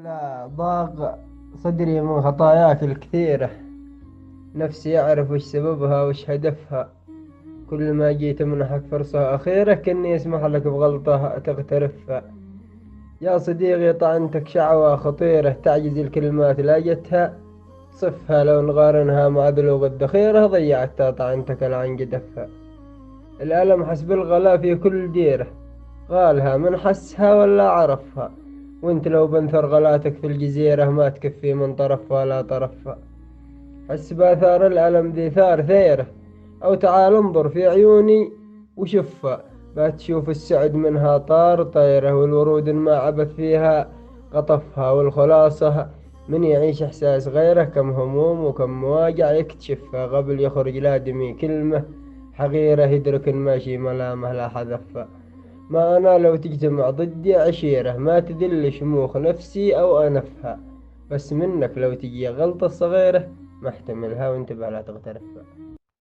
لا ضاق صدري من خطاياك الكثيرة. نفسي أعرف وش سببها وش هدفها. كل ما جيت منحك فرصة أخيرة كني يسمح لك بغلطة تغترفها. يا صديقي طعنتك شعوى خطيرة تعجز الكلمات لا جتها. صفها لو نقارنها مع ذنوب الذخيرة ضيعتها طعنتك العن جدفها. الألم حسب الغلا في كل ديرة. قالها من حسها ولا عرفها. وانت لو بنثر غلاتك في الجزيرة ما تكفي من طرفها ولا طرفها. حس بآثار الألم ذي ثار ثيره. أو تعال انظر في عيوني وشوفها. بتشوف السعد منها طار طيره والورود ما عبث فيها قطفها. والخلاصة من يعيش إحساس غيره كم هموم وكم مواجع يكتشفها قبل يخرج لا دمي كلمة حقيرة يدرك الماشي ملامه لا حذفها. ما أنا لو تجتمع ضدي عشيرة ما تذل شموخ نفسي أو أنفها. بس منك لو تجي غلطة صغيرة ما احتملها وانتبه لا تغترفها.